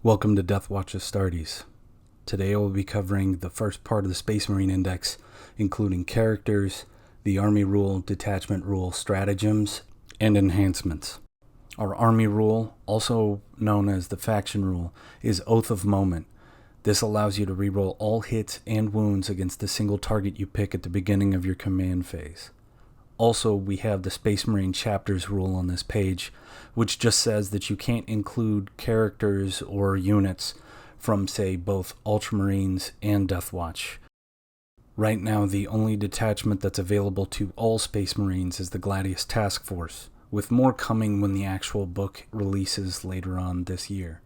Welcome to Death Watch Astartes. Today I will be covering the first part of the Space Marine Index, including characters, the Army Rule, Detachment Rule, Stratagems, and Enhancements. Our Army Rule, also known as the Faction Rule, is Oath of Moment. This allows you to reroll all hits and wounds against the single target you pick at the beginning of your command phase. Also, we have the Space Marine Chapters rule on this page, which just says that you can't include characters or units from, say, both Ultramarines and Death Watch. Right now, the only detachment that's available to all Space Marines is the Gladius Task Force, with more coming when the actual book releases later on this year.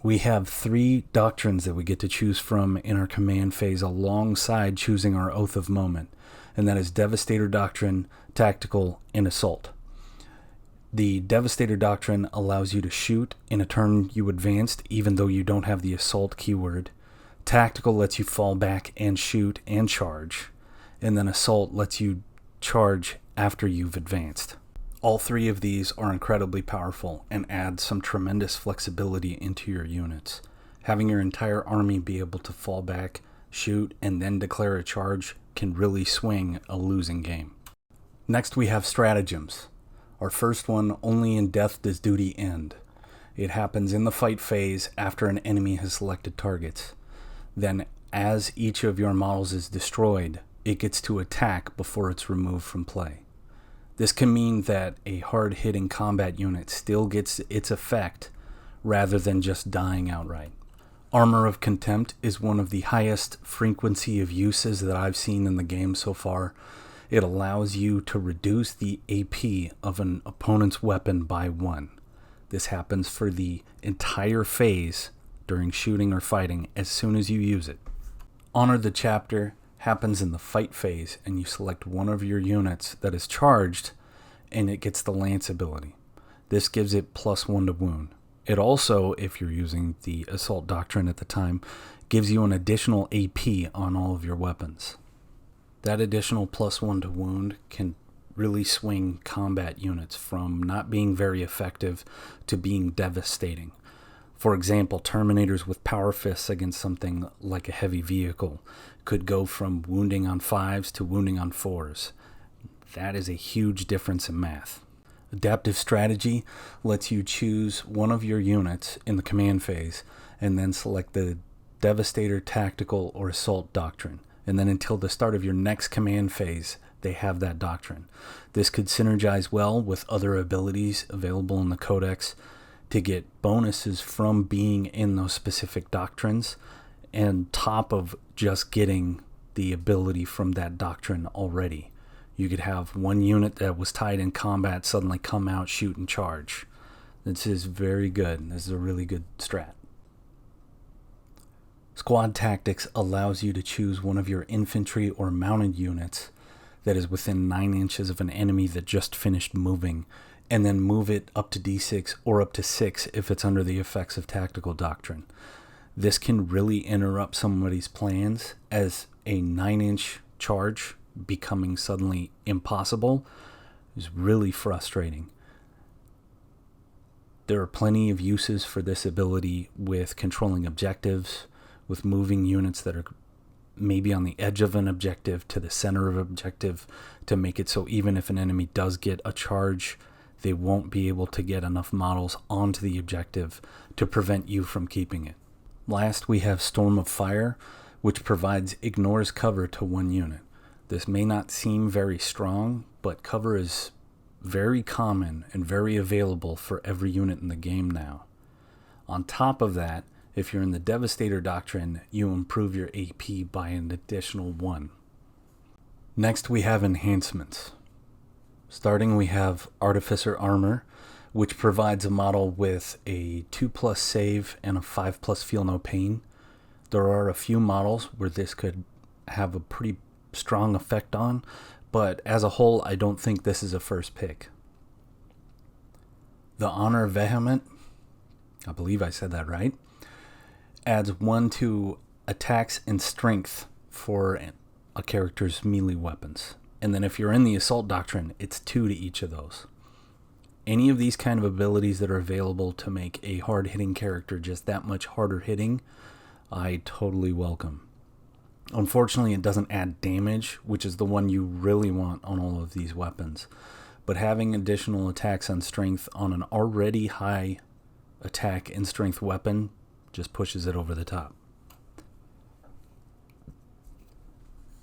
We have 3 doctrines that we get to choose from in our command phase alongside choosing our Oath of Moment, and that is Devastator Doctrine, Tactical, and Assault. The Devastator Doctrine allows you to shoot in a turn you advanced even though you don't have the Assault keyword. Tactical lets you fall back and shoot and charge, and then Assault lets you charge after you've advanced. All 3 of these are incredibly powerful and add some tremendous flexibility into your units. Having your entire army be able to fall back, shoot, and then declare a charge can really swing a losing game. Next we have Stratagems. Our first one, only in death does duty end. It happens in the fight phase after an enemy has selected targets. Then as each of your models is destroyed, it gets to attack before it's removed from play. This can mean that a hard-hitting combat unit still gets its effect rather than just dying outright. Armor of Contempt is one of the highest frequency of uses that I've seen in the game so far. It allows you to reduce the AP of an opponent's weapon by 1. This happens for the entire phase during shooting or fighting as soon as you use it. Honor the Chapter happens in the fight phase, and you select one of your units that is charged, and it gets the Lance ability. This gives it +1 to wound. It also, if you're using the Assault Doctrine at the time, gives you an additional AP on all of your weapons. That additional +1 to wound can really swing combat units from not being very effective to being devastating. For example, Terminators with Power Fists against something like a heavy vehicle could go from wounding on 5s to wounding on 4s. That is a huge difference in math. Adaptive Strategy lets you choose one of your units in the command phase and then select the Devastator, Tactical, or Assault Doctrine. And then until the start of your next command phase, they have that doctrine. This could synergize well with other abilities available in the Codex to get bonuses from being in those specific doctrines, and top of just getting the ability from that doctrine already. You could have one unit that was tied in combat suddenly come out, shoot, and charge. This is very good. This is a really good strat. Squad Tactics allows you to choose one of your infantry or mounted units that is within 9 inches of an enemy that just finished moving, and then move it up to D6 or up to 6 if it's under the effects of Tactical Doctrine. This can really interrupt somebody's plans, as a 9-inch charge becoming suddenly impossible is really frustrating. There are plenty of uses for this ability with controlling objectives, with moving units that are maybe on the edge of an objective to the center of an objective to make it so even if an enemy does get a charge, they won't be able to get enough models onto the objective to prevent you from keeping it. Last, we have Storm of Fire, which provides ignores cover to 1 unit. This may not seem very strong, but cover is very common and very available for every unit in the game now. On top of that, if you're in the Devastator Doctrine, you improve your AP by an additional 1. Next, we have Enhancements. Starting, we have Artificer Armor, which provides a model with a 2+ save and a 5+ feel no pain. There are a few models where this could have a pretty strong effect on, but as a whole, I don't think this is a first pick. The Honor Vehement, I believe I said that right, adds 1 to attacks and strength for a character's melee weapons. And then if you're in the Assault Doctrine, it's 2 to each of those. Any of these kind of abilities that are available to make a hard-hitting character just that much harder hitting, I totally welcome. Unfortunately, it doesn't add damage, which is the one you really want on all of these weapons. But having additional attacks on strength on an already high attack and strength weapon just pushes it over the top.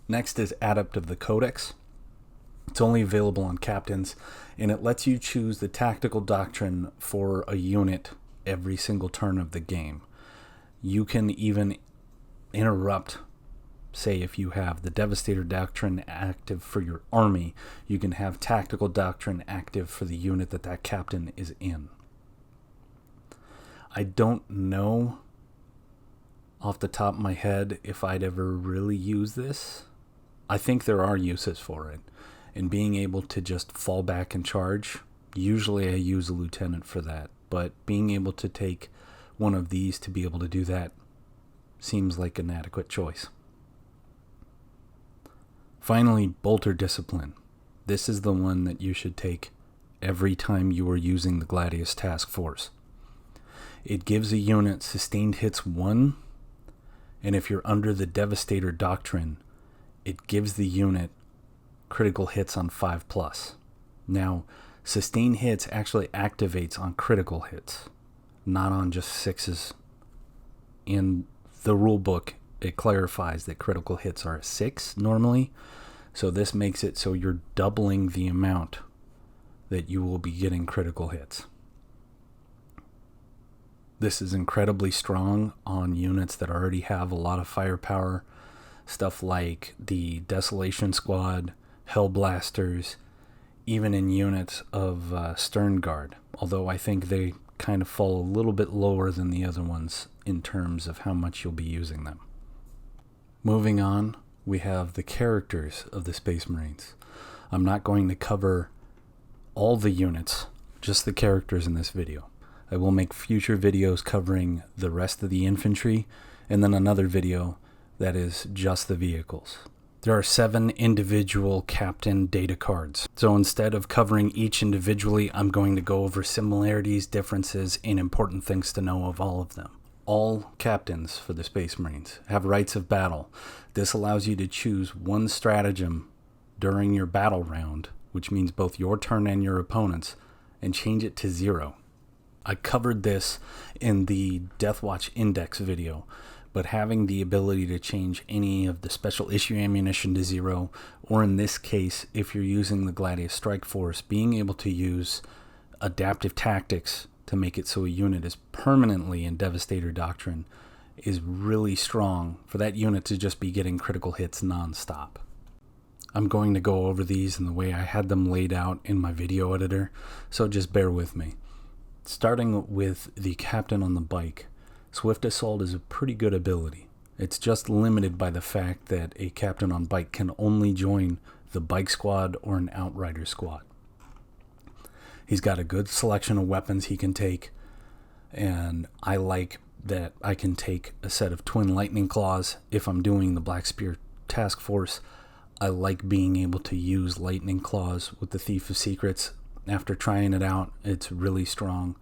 Next is Adept of the Codex. It's only available on captains, and it lets you choose the tactical doctrine for a unit every single turn of the game. You can even interrupt, say if you have the Devastator Doctrine active for your army, you can have Tactical Doctrine active for the unit that captain is in. I don't know off the top of my head if I'd ever really use this. I think there are uses for it. And being able to just fall back and charge, usually I use a lieutenant for that. But being able to take one of these to be able to do that seems like an adequate choice. Finally, Bolter Discipline. This is the one that you should take every time you are using the Gladius Task Force. It gives a unit sustained hits 1, and if you're under the Devastator Doctrine, it gives the unit critical hits on 5+. Now, sustained hits actually activates on critical hits, not on just 6s. In the rulebook, it clarifies that critical hits are a 6 normally, so this makes it so you're doubling the amount that you will be getting critical hits. This is incredibly strong on units that already have a lot of firepower, stuff like the Desolation Squad, Hellblasters, even in units of Stern Guard, although I think they kind of fall a little bit lower than the other ones in terms of how much you'll be using them. Moving on, we have the characters of the Space Marines. I'm not going to cover all the units, just the characters in this video. I will make future videos covering the rest of the infantry, and then another video that is just the vehicles. There are 7 individual captain data cards. So instead of covering each individually, I'm going to go over similarities, differences, and important things to know of all of them. All captains for the Space Marines have rights of battle. This allows you to choose one stratagem during your battle round, which means both your turn and your opponent's, and change it to 0. I covered this in the Deathwatch Index video, but having the ability to change any of the special issue ammunition to 0, or in this case, if you're using the Gladius Strike Force, being able to use adaptive tactics to make it so a unit is permanently in Devastator Doctrine is really strong for that unit to just be getting critical hits non-stop. I'm going to go over these in the way I had them laid out in my video editor, so just bear with me. Starting with the Captain on the Bike, Swift Assault is a pretty good ability. It's just limited by the fact that a Captain on Bike can only join the Bike Squad or an Outrider Squad. He's got a good selection of weapons he can take, and I like that I can take a set of Twin Lightning Claws if I'm doing the Black Spear Task Force. I like being able to use Lightning Claws with the Thief of Secrets. After trying it out, it's really strong.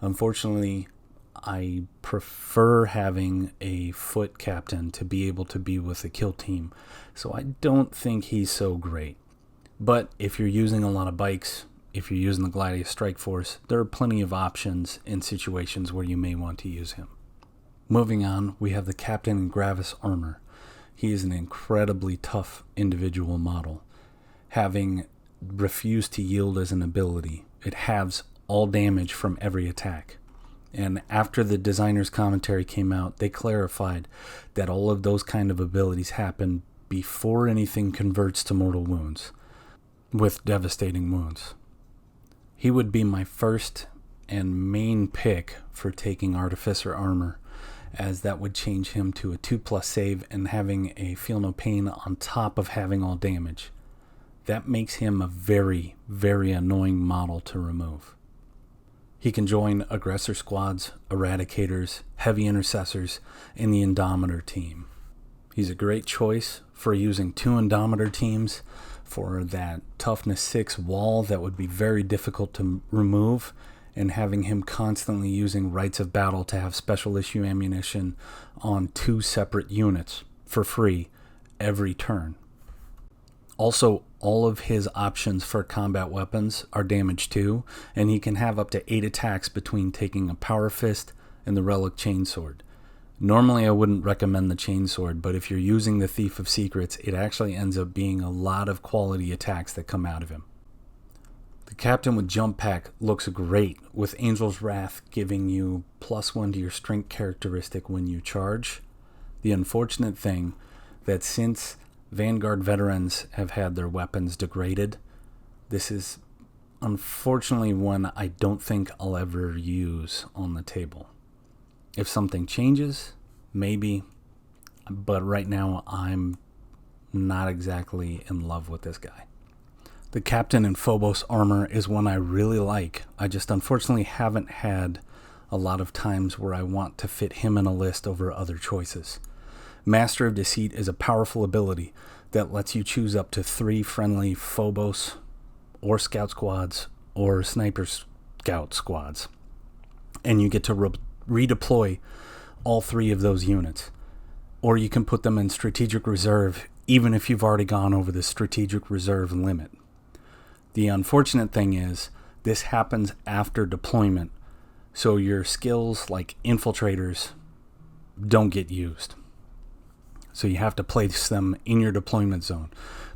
Unfortunately, I prefer having a foot captain to be able to be with a kill team, so I don't think he's so great. But if you're using a lot of bikes, if you're using the Gladius Strike Force, there are plenty of options in situations where you may want to use him. Moving on, we have the Captain in Gravis Armor. He is an incredibly tough individual model. Having refused to yield as an ability, it halves all damage from every attack. And after the designer's commentary came out, they clarified that all of those kind of abilities happen before anything converts to mortal wounds, with devastating wounds. He would be my first and main pick for taking Artificer Armor, as that would change him to a 2+ save and having a Feel No Pain on top of having all damage. That makes him a very, very annoying model to remove. He can join Aggressor Squads, Eradicators, Heavy Intercessors, and the Indomitor team. He's a great choice for using 2 Indomitor teams for that toughness 6 wall that would be very difficult to remove, and having him constantly using rites of battle to have special issue ammunition on 2 separate units for free every turn. Also, all of his options for combat weapons are damage 2, and he can have up to 8 attacks between taking a Power Fist and the Relic Chainsword. Normally I wouldn't recommend the Chainsword, but if you're using the Thief of Secrets, it actually ends up being a lot of quality attacks that come out of him. The Captain with Jump Pack looks great, with Angel's Wrath giving you +1 to your strength characteristic when you charge. The unfortunate thing that since Vanguard veterans have had their weapons degraded, this is unfortunately one I don't think I'll ever use on the table. If something changes, maybe, but right now I'm not exactly in love with this guy. The Captain in Phobos armor is one I really like. I just unfortunately haven't had a lot of times where I want to fit him in a list over other choices. Master of Deceit is a powerful ability that lets you choose up to 3 friendly Phobos or Scout Squads or Sniper Scout Squads, and you get to redeploy all 3 of those units, or you can put them in strategic reserve even if you've already gone over the strategic reserve limit. The unfortunate thing is this happens after deployment, so your skills like infiltrators don't get used, so you have to place them in your deployment zone.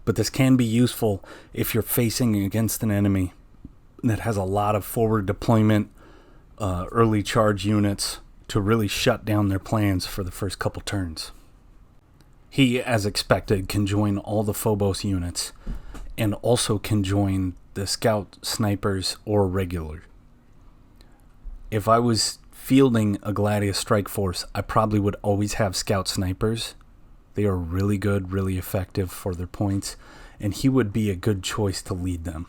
But this can be useful if you're facing against an enemy that has a lot of forward deployment early charge units to really shut down their plans for the first couple turns. He, as expected, can join all the Phobos units and also can join the Scout Snipers or regular. If I was fielding a Gladius Strike Force, I probably would always have Scout Snipers. They are really good, really effective for their points, and he would be a good choice to lead them.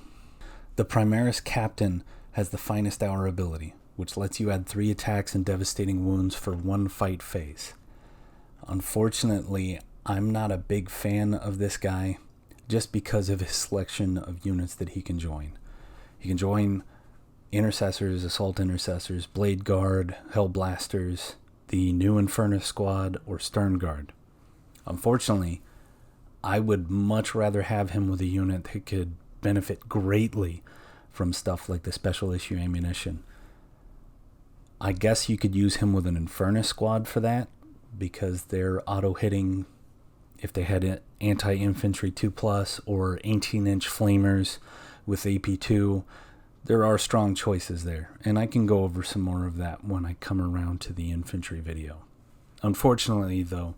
The Primaris Captain has the Finest Hour ability, which lets you add 3 attacks and devastating wounds for 1 fight phase. Unfortunately, I'm not a big fan of this guy just because of his selection of units that he can join. He can join Intercessors, Assault Intercessors, Blade Guard, Hellblasters, the new Infernus Squad, or Stern Guard. Unfortunately, I would much rather have him with a unit that could benefit greatly from stuff like the special issue ammunition. I guess you could use him with an Infernus Squad for that, because they're auto-hitting if they had anti-infantry 2+, or 18-inch flamers with AP2. There are strong choices there, and I can go over some more of that when I come around to the infantry video. Unfortunately, though,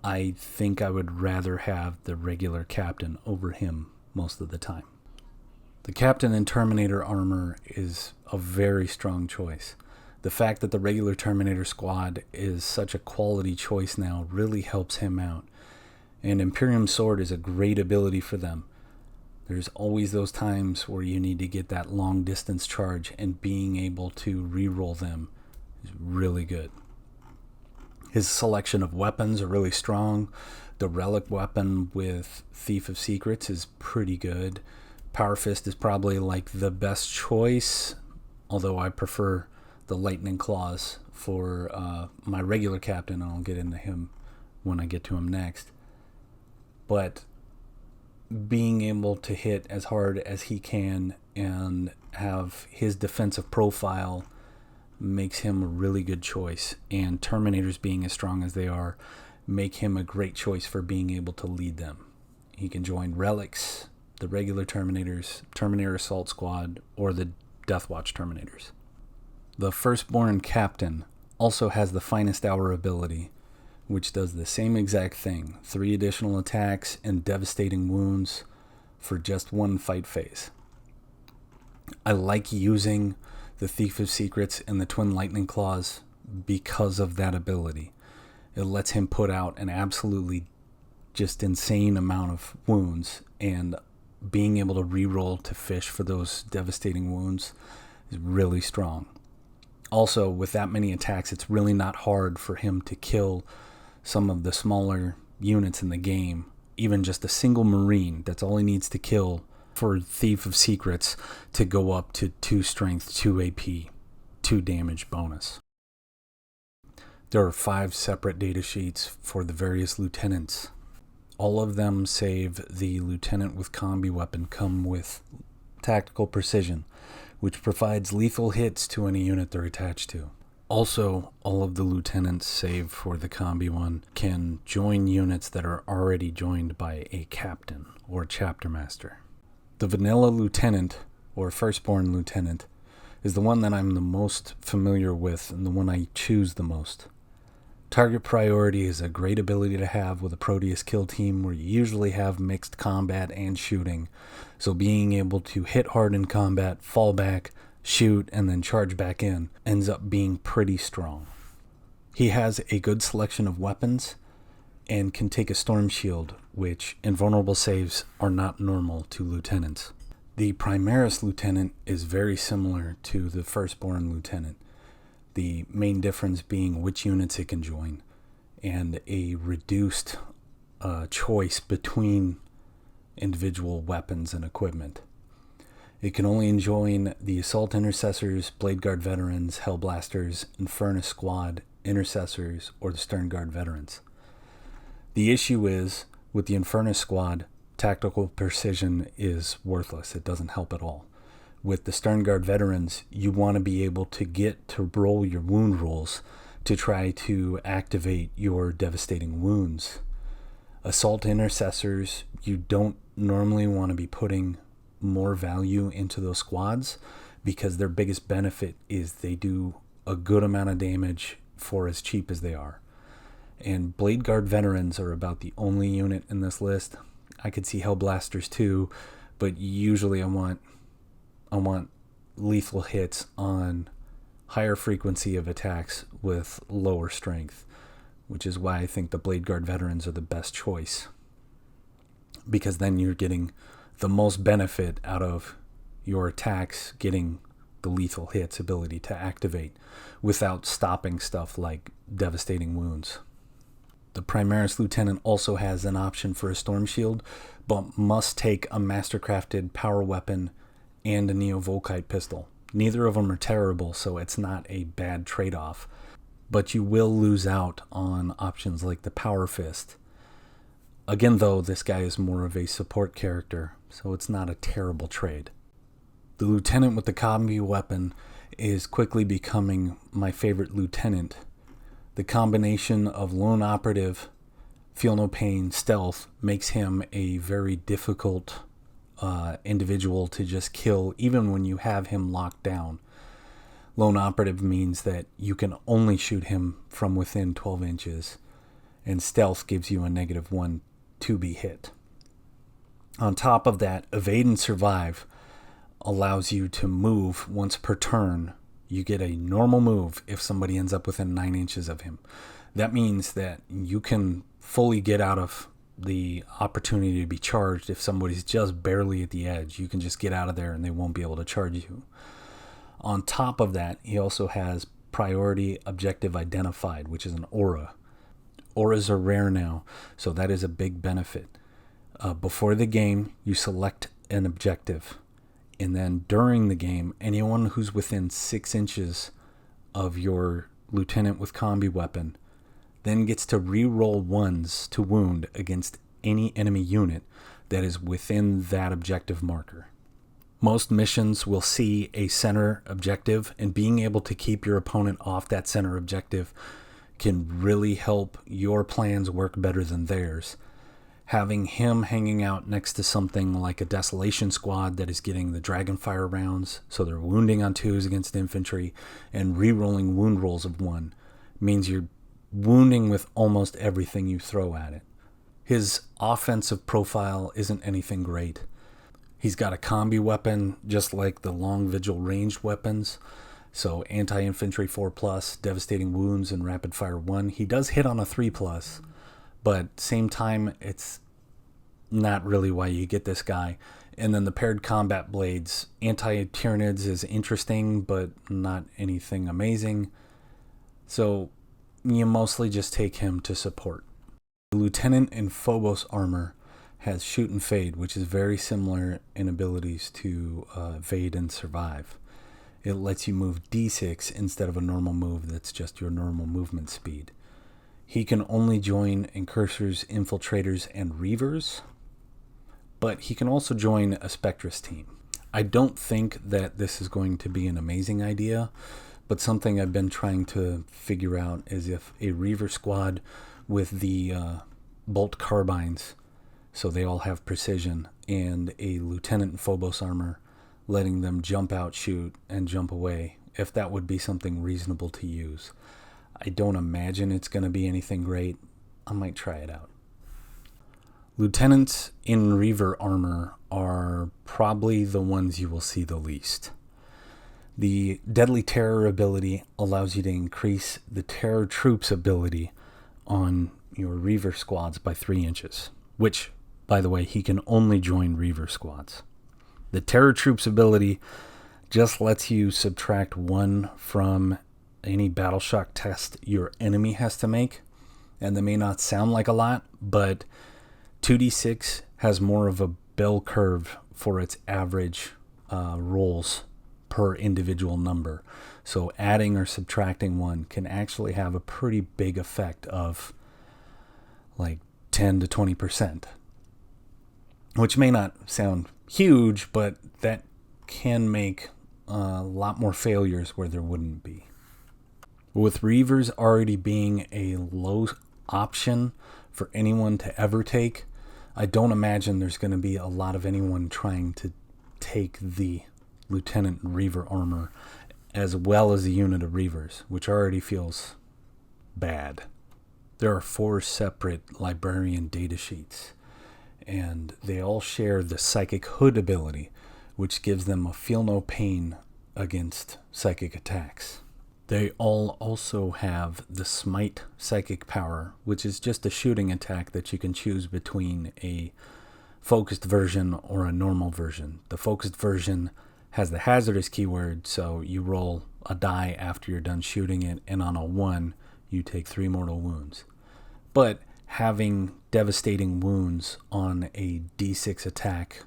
I think I would rather have the regular Captain over him most of the time. The Captain in Terminator armor is a very strong choice. The fact that the regular Terminator squad is such a quality choice now really helps him out. And Imperium Sword is a great ability for them. There's always those times where you need to get that long distance charge, and being able to reroll them is really good. His selection of weapons are really strong. The relic weapon with Thief of Secrets is pretty good. Power Fist is probably like the best choice, although I prefer the Lightning Claws for my regular Captain, and I'll get into him when I get to him next. But being able to hit as hard as he can and have his defensive profile makes him a really good choice, and Terminators being as strong as they are make him a great choice for being able to lead them. He can join Relics, the regular Terminators, Terminator Assault Squad, or the Deathwatch Terminators. The Firstborn Captain also has the Finest Hour ability, which does the same exact thing, 3 additional attacks and devastating wounds for just 1 fight phase. I like using the Thief of Secrets and the Twin Lightning Claws because of that ability. It lets him put out an absolutely just insane amount of wounds, and being able to reroll to fish for those devastating wounds is really strong. Also, with that many attacks, it's really not hard for him to kill some of the smaller units in the game even just a single Marine. That's all he needs to kill for Thief of Secrets to go up to 2 strength, 2 AP, 2 damage bonus. There are 5 separate data sheets for the various lieutenants. All of them, save the lieutenant with combi weapon, come with tactical precision, which provides lethal hits to any unit they're attached to. Also, all of the lieutenants, save for the combi one, can join units that are already joined by a captain or chapter master. The vanilla lieutenant, or firstborn lieutenant, is the one that I'm the most familiar with and the one I choose the most. Target priority is a great ability to have with a Proteus kill team where you usually have mixed combat and shooting, so being able to hit hard in combat, fall back, shoot, and then charge back in ends up being pretty strong. He has a good selection of weapons and can take a storm shield, which invulnerable saves are not normal to lieutenants. The Primaris lieutenant is very similar to the firstborn lieutenant, the main difference being which units it can join and a reduced choice between individual weapons and equipment. It can only join the Assault Intercessors, Blade Guard Veterans, Hellblasters, Infernus Squad, Intercessors, or the Stern Guard Veterans. The issue is, with the Infernus Squad, tactical precision is worthless. It doesn't help at all. With the Stern Guard Veterans, you want to be able to get to roll your wound rolls to try to activate your devastating wounds. Assault Intercessors, you don't normally want to be putting more value into those squads because their biggest benefit is they do a good amount of damage for as cheap as they are. And Blade Guard Veterans are about the only unit in this list. I could see Hellblasters too, but usually I want lethal hits on higher frequency of attacks with lower strength, which is why I think the Blade Guard Veterans are the best choice, because then you're getting the most benefit out of your attacks, getting the lethal hits ability to activate without stopping stuff like devastating wounds. The Primaris Lieutenant also has an option for a Storm Shield, but must take a mastercrafted power weapon and a Neo-Volkite pistol. Neither of them are terrible, so it's not a bad trade-off. But you will lose out on options like the Power Fist. Again, though, this guy is more of a support character, so it's not a terrible trade. The Lieutenant with the combi weapon is quickly becoming my favorite lieutenant. The combination of lone operative, feel no pain, stealth makes him a very difficult individual to just kill even when you have him locked down. Lone operative means that you can only shoot him from within 12 inches, and stealth gives you a -1 to be hit. On top of that, evade and survive allows you to move once per turn. You get a normal move if somebody ends up within 9 inches of him. That means that you can fully get out of the opportunity to be charged if somebody's just barely at the edge. You can just get out of there and they won't be able to charge you. On top of that, he also has priority objective identified, which is an aura. Auras are rare now, so that is a big benefit. Before the game, you select an objective. And then during the game, anyone who's within 6 inches of your lieutenant with combi weapon then gets to re-roll ones to wound against any enemy unit that is within that objective marker. Most missions will see a center objective, and being able to keep your opponent off that center objective can really help your plans work better than theirs. Having him hanging out next to something like a Desolation Squad that is getting the Dragonfire rounds, so they're wounding on 2s against infantry, and re-rolling wound rolls of 1, means you're wounding with almost everything you throw at it. His offensive profile isn't anything great. He's got a combi weapon just like the long vigil ranged weapons, so anti-infantry 4+, devastating wounds, and rapid fire 1. He does hit on a 3+, but same time it's not really why you get this guy. And then the paired combat blades, anti-Tyranids is interesting but not anything amazing, so you mostly just take him to support. The Lieutenant in Phobos armor has Shoot and Fade, which is very similar in abilities to Evade and Survive. It lets you move D6 instead of a normal move that's just your normal movement speed. He can only join Incursors, Infiltrators, and Reavers, but he can also join a Spectrus team. I don't think that this is going to be an amazing idea, but something I've been trying to figure out is if a Reaver squad with the bolt carbines, so they all have precision, and a Lieutenant in Phobos armor, letting them jump out, shoot, and jump away, if that would be something reasonable to use. I don't imagine it's going to be anything great. I might try it out. Lieutenants in Reaver armor are probably the ones you will see the least. The Deadly Terror ability allows you to increase the Terror Troops ability on your Reaver squads by 3 inches, which, by the way, he can only join Reaver squads. The Terror Troops ability just lets you subtract 1 from any battle shock test your enemy has to make, and that may not sound like a lot, but 2d6 has more of a bell curve for its average rolls per individual number. So adding or subtracting 1 can actually have a pretty big effect of like 10 to 20%, which may not sound huge, but that can make a lot more failures where there wouldn't be. With Reavers already being a low option for anyone to ever take, I don't imagine there's going to be a lot of anyone trying to take the Lieutenant Reaver armor as well as the unit of Reavers, which already feels bad. There are 4 separate Librarian datasheets, and they all share the Psychic Hood ability, which gives them a feel no pain against psychic attacks. They all also have the Smite psychic power, which is just a shooting attack that you can choose between a focused version or a normal version. The focused version has the hazardous keyword, so you roll a die after you're done shooting it, and on a 1, you take 3 mortal wounds. But having devastating wounds on a D6 attack,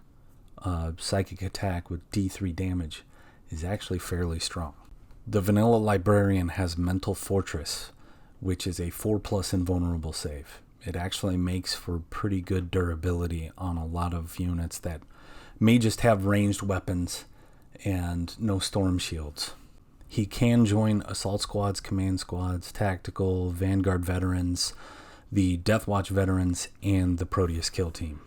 psychic attack with D3 damage, is actually fairly strong. The vanilla Librarian has Mental Fortress, which is a 4+ invulnerable save. It actually makes for pretty good durability on a lot of units that may just have ranged weapons and no storm shields. He can join Assault Squads, Command Squads, Tactical, Vanguard Veterans, the Deathwatch Veterans, and the Proteus Kill Team.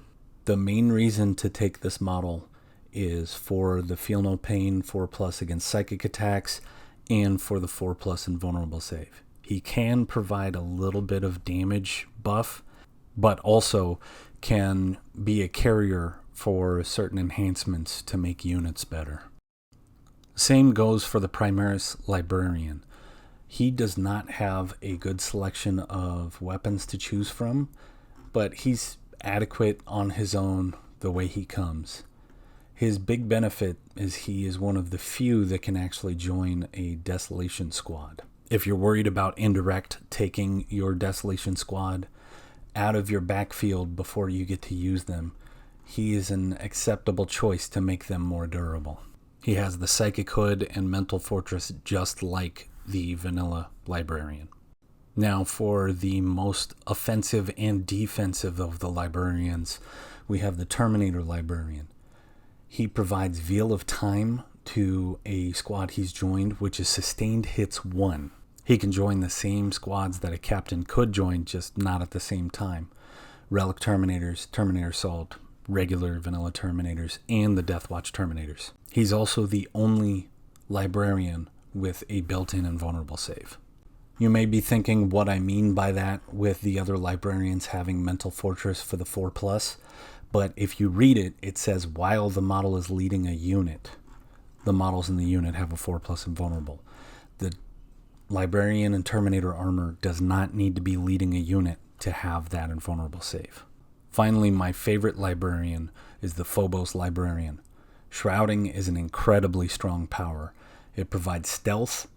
The main reason to take this model is for the Feel No Pain 4+ against psychic attacks, and for the 4+ invulnerable save. He can provide a little bit of damage buff, but also can be a carrier for certain enhancements to make units better. Same goes for the Primaris Librarian. He does not have a good selection of weapons to choose from, but he's adequate on his own the way he comes. His big benefit is he is one of the few that can actually join a Desolation squad. If you're worried about indirect taking your Desolation squad out of your backfield before you get to use them, he is an acceptable choice to make them more durable. He has the Psychic Hood and Mental Fortress just like the vanilla Librarian. Now for the most offensive and defensive of the Librarians, we have the Terminator Librarian. He provides Veil of Time to a squad he's joined, which is Sustained Hits 1. He can join the same squads that a captain could join, just not at the same time. Relic Terminators, Terminator Assault, regular vanilla Terminators, and the Deathwatch Terminators. He's also the only Librarian with a built-in invulnerable save. You may be thinking what I mean by that with the other Librarians having Mental Fortress for the 4+, but if you read it, it says while the model is leading a unit, the models in the unit have a 4+ invulnerable. The Librarian and Terminator armor does not need to be leading a unit to have that invulnerable save. Finally, my favorite Librarian is the Phobos Librarian. Shrouding is an incredibly strong power. It provides stealth,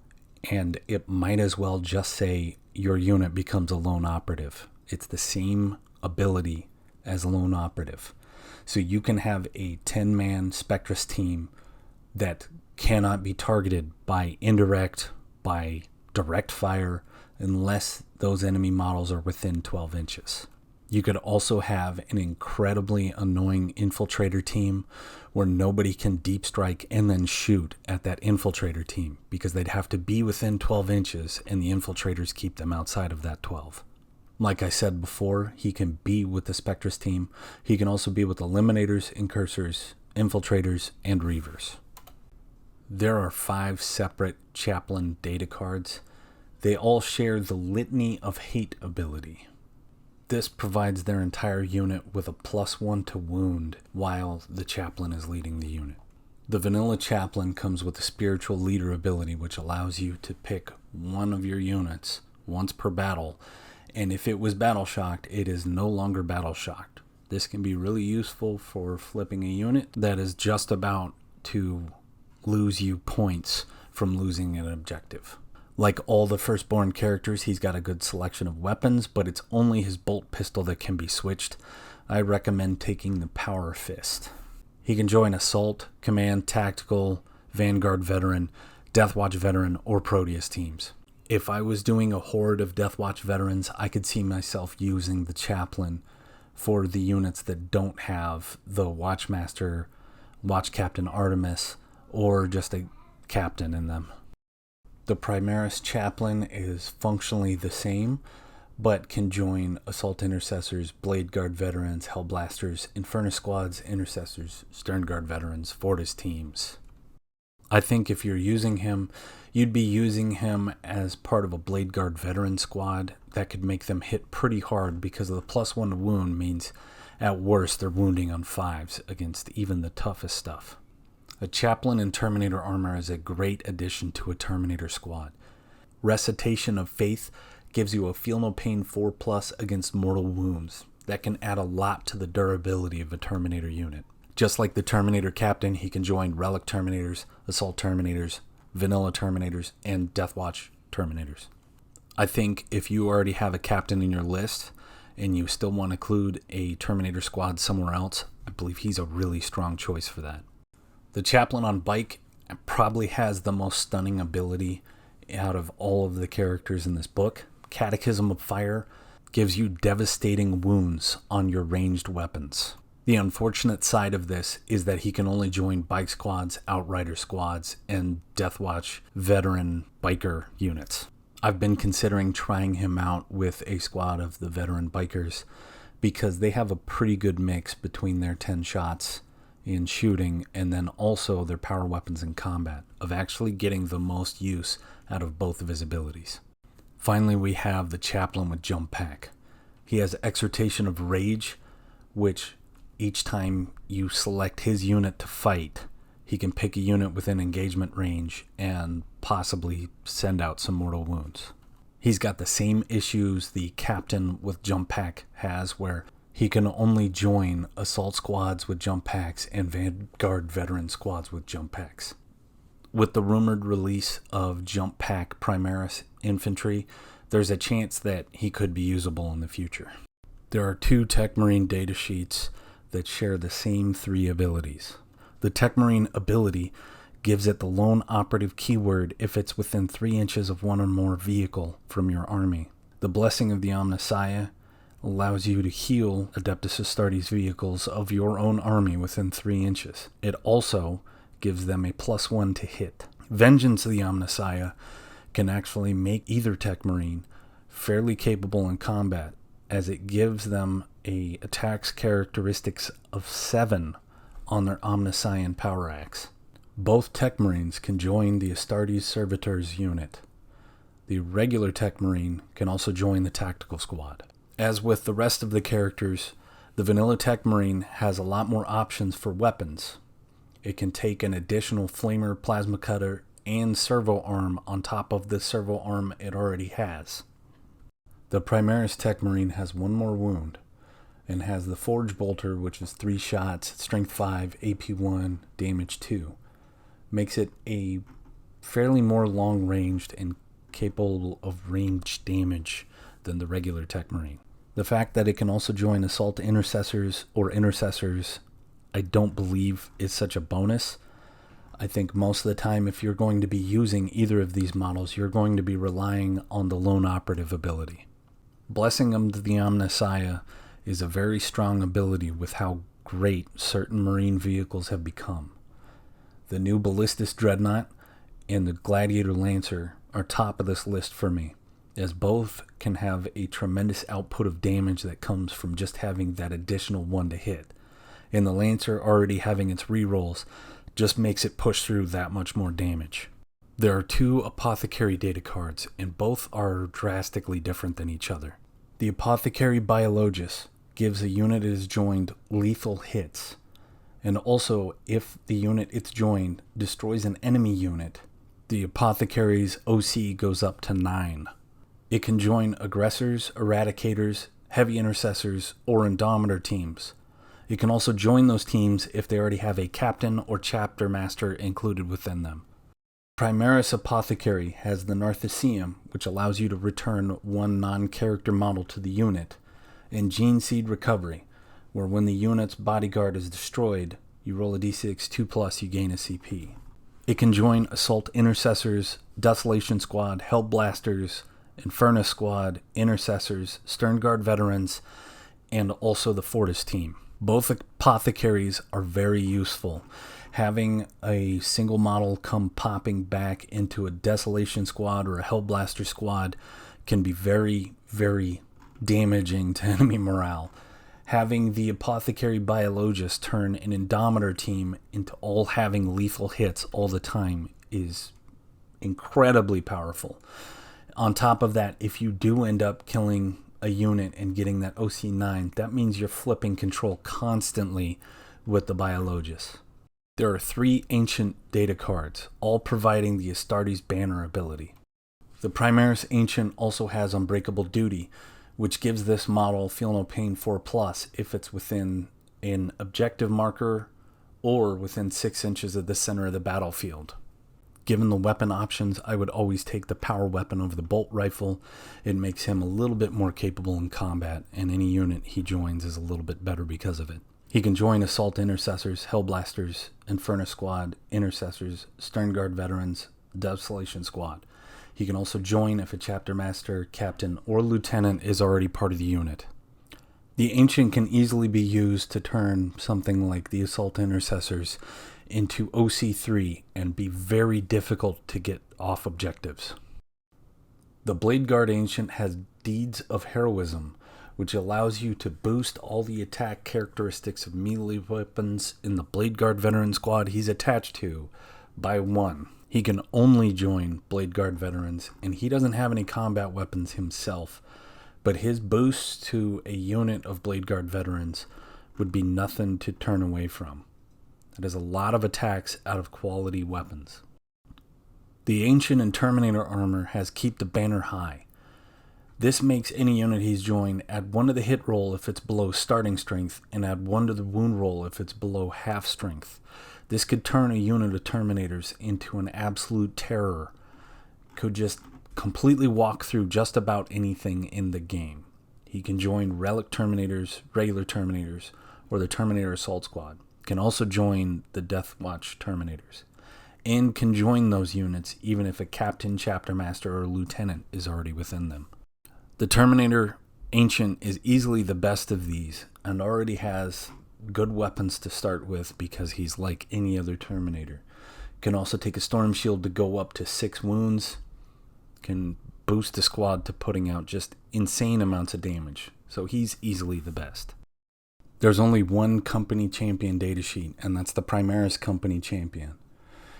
and it might as well just say your unit becomes a lone operative. It's the same ability as a lone operative. So you can have a 10-man Spectrus team that cannot be targeted by indirect, by direct fire, unless those enemy models are within 12 inches. You could also have an incredibly annoying infiltrator team where nobody can deep strike and then shoot at that infiltrator team because they'd have to be within 12 inches and the infiltrators keep them outside of that 12. Like I said before, he can be with the Spectrus team. He can also be with Eliminators, Incursors, Infiltrators, and Reavers. There are 5 separate Chaplain data cards. They all share the Litany of Hate ability. This provides their entire unit with a +1 to wound while the Chaplain is leading the unit. The vanilla Chaplain comes with a Spiritual Leader ability, which allows you to pick one of your units once per battle, and if it was battle shocked, it is no longer battle shocked. This can be really useful for flipping a unit that is just about to lose you points from losing an objective. Like all the Firstborn characters, he's got a good selection of weapons, but it's only his bolt pistol that can be switched. I recommend taking the Power Fist. He can join Assault, Command, Tactical, Vanguard Veteran, Deathwatch Veteran, or Proteus teams. If I was doing a horde of Deathwatch veterans, I could see myself using the Chaplain for the units that don't have the Watchmaster, Watch Captain Artemis, or just a captain in them. The Primaris Chaplain is functionally the same, but can join Assault Intercessors, Blade Guard Veterans, Hellblasters, Inferno Squads, Intercessors, Stern Guard Veterans, Fortis teams. I think if you're using him, you'd be using him as part of a Blade Guard Veteran squad. That could make them hit pretty hard because of the +1 to wound means at worst they're wounding on 5s against even the toughest stuff. A Chaplain in Terminator armor is a great addition to a Terminator squad. Recitation of Faith gives you a Feel No Pain 4+ against mortal wounds. That can add a lot to the durability of a Terminator unit. Just like the Terminator Captain, he can join Relic Terminators, Assault Terminators, Vanilla Terminators, and Deathwatch Terminators. I think if you already have a Captain in your list and you still want to include a Terminator squad somewhere else, I believe he's a really strong choice for that. The Chaplain on bike probably has the most stunning ability out of all of the characters in this book. Catechism of Fire gives you devastating wounds on your ranged weapons. The unfortunate side of this is that he can only join bike squads, outrider squads, and Deathwatch veteran biker units. I've been considering trying him out with a squad of the veteran bikers because they have a pretty good mix between their 10 shots in shooting and then also their power weapons in combat, of actually getting the most use out of both of his abilities. Finally, we have the Chaplain with Jump Pack. He has Exhortation of Rage, which each time you select his unit to fight, he can pick a unit within engagement range and possibly send out some mortal wounds. He's got the same issues the Captain with Jump Pack has, where he can only join assault squads with jump packs and Vanguard veteran squads with jump packs. With the rumored release of Jump Pack Primaris Infantry, there's a chance that he could be usable in the future. There are 2 Techmarine datasheets that share the same 3 abilities. The Techmarine ability gives it the lone operative keyword if it's within 3 inches of one or more vehicle from your army. The Blessing of the Omnissiah allows you to heal Adeptus Astartes vehicles of your own army within 3 inches. It also gives them a +1 to hit. Vengeance of the Omnissiah can actually make either Techmarine fairly capable in combat, as it gives them a attacks characteristics of 7 on their Omnissian power axe. Both Techmarines can join the Astartes Servitors unit. The regular Techmarine can also join the tactical squad. As with the rest of the characters, the vanilla Techmarine has a lot more options for weapons. It can take an additional flamer, plasma cutter, and servo arm on top of the servo arm it already has. The Primaris Techmarine has 1 more wound and has the Forge Bolter, which is 3 shots, strength 5, AP 1, damage 2. Makes it a fairly more long-ranged and capable of range damage than the regular Techmarine. The fact that it can also join Assault Intercessors or Intercessors, I don't believe is such a bonus. I think most of the time, if you're going to be using either of these models, you're going to be relying on the Lone Operative ability. Blessing of the Omnissiah is a very strong ability with how great certain Marine vehicles have become. The new Ballistus Dreadnought and the Gladiator Lancer are top of this list for me, as both can have a tremendous output of damage that comes from just having that additional one to hit. And the Lancer already having its rerolls just makes it push through that much more damage. There are two Apothecary data cards, and both are drastically different than each other. The Apothecary Biologus gives a unit it is joined lethal hits, and also if the unit it's joined destroys an enemy unit, the Apothecary's OC goes up to 9. It can join Aggressors, Eradicators, Heavy Intercessors, or Indomitor teams. It can also join those teams if they already have a Captain or Chapter Master included within them. Primaris Apothecary has the Nartheseum, which allows you to return one non-character model to the unit, and Gene Seed Recovery, where when the unit's bodyguard is destroyed, you roll a d6 2+, you gain a CP. It can join Assault Intercessors, Desolation Squad, Hellblasters, Infernus Squad, Intercessors, Sternguard Veterans, and also the Fortis team. Both Apothecaries are very useful. Having a single model come popping back into a Desolation Squad or a Hellblaster Squad can be very, very damaging to enemy morale. Having the Apothecary Biologus turn an Indomitor team into all having lethal hits all the time is incredibly powerful. On top of that, if you do end up killing a unit and getting that OC9, that means you're flipping control constantly with the Biologus. There are 3 ancient data cards, all providing the Astartes banner ability. The Primaris Ancient also has Unbreakable Duty, which gives this model Feel No Pain 4+ if it's within an objective marker or within 6 inches of the center of the battlefield. Given the weapon options, I would always take the power weapon over the bolt rifle. It makes him a little bit more capable in combat, and any unit he joins is a little bit better because of it. He can join Assault Intercessors, Hellblasters, Infernus Squad, Intercessors, Sternguard Veterans, Desolation Squad. He can also join if a Chapter Master, Captain, or Lieutenant is already part of the unit. The Ancient can easily be used to turn something like the Assault Intercessors into OC3 and be very difficult to get off objectives. The Blade Guard Ancient has Deeds of Heroism, which allows you to boost all the attack characteristics of melee weapons in the Blade Guard Veteran Squad he's attached to by 1. He can only join Blade Guard Veterans, and he doesn't have any combat weapons himself, but his boosts to a unit of Blade Guard Veterans would be nothing to turn away from. It has a lot of attacks out of quality weapons. The Ancient and Terminator armor has Keep the Banner High. This makes any unit he's joined add 1 to the hit roll if it's below starting strength, and add 1 to the wound roll if it's below half strength. This could turn a unit of Terminators into an absolute terror. Could just completely walk through just about anything in the game. He can join Relic Terminators, regular Terminators, or the Terminator Assault Squad. Can also join the Death Watch Terminators, and can join those units even if a Captain, Chapter Master, or Lieutenant is already within them. The Terminator Ancient is easily the best of these, and already has good weapons to start with because he's like any other Terminator. Can also take a Storm Shield to go up to 6 wounds, can boost the squad to putting out just insane amounts of damage, so he's easily the best. There's only one company champion datasheet, and that's the Primaris company champion.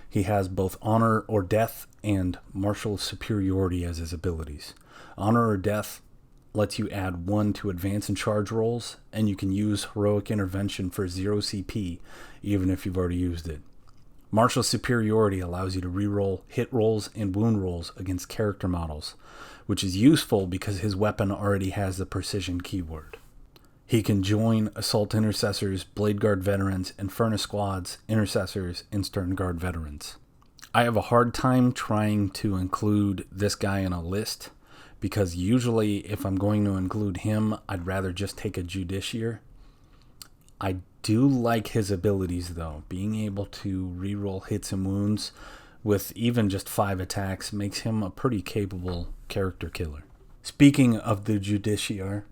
He has both Honor or Death and Martial Superiority as his abilities. Honor or Death lets you add 1 to advance and charge rolls, and you can use Heroic Intervention for 0 CP, even if you've already used it. Martial Superiority allows you to reroll hit rolls and wound rolls against character models, which is useful because his weapon already has the precision keyword. He can join Assault Intercessors, Blade Guard Veterans, Infernus Squads, Intercessors, and Stern Guard Veterans. I have a hard time trying to include this guy in a list because usually if I'm going to include him, I'd rather just take a Justiciar. I do like his abilities though. Being able to reroll hits and wounds with even just 5 attacks makes him a pretty capable character killer. Speaking of the Justiciar,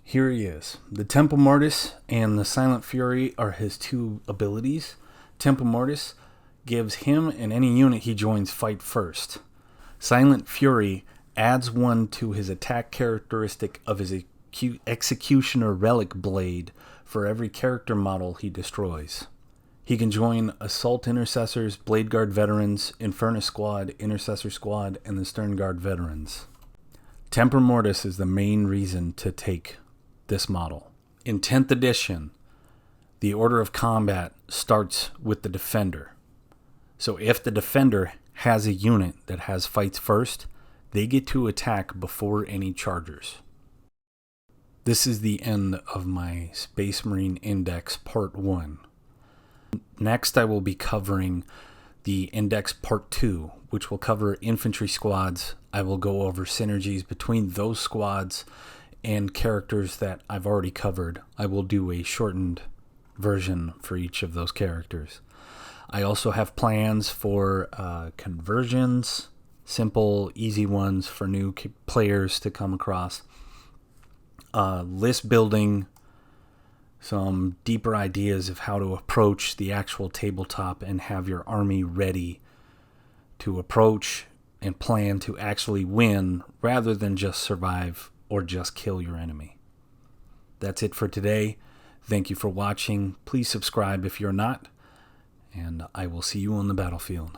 here he is. The Temple Mortis and the Silent Fury are his 2 abilities. Temple Mortis gives him and any unit he joins fight first. Silent Fury adds 1 to his attack characteristic of his Executioner Relic Blade for every character model he destroys. He can join Assault Intercessors, Blade Guard Veterans, Infernus Squad, Intercessor Squad, and the Stern Guard Veterans. Temple Mortis is the main reason to take this model. In 10th edition, the order of combat starts with the Defender. So if the Defender has a unit that has fights first, they get to attack before any chargers. This is the end of my Space Marine Index Part 1. Next I will be covering the Index Part 2, which will cover infantry squads. I will go over synergies between those squads and characters that I've already covered. I will do a shortened version for each of those characters. I also have plans for conversions, simple, easy ones for new players to come across. List building, some deeper ideas of how to approach the actual tabletop and have your army ready to approach and plan to actually win rather than just survive or just kill your enemy. That's it for today. Thank you for watching. Please subscribe if you're not, and I will see you on the battlefield.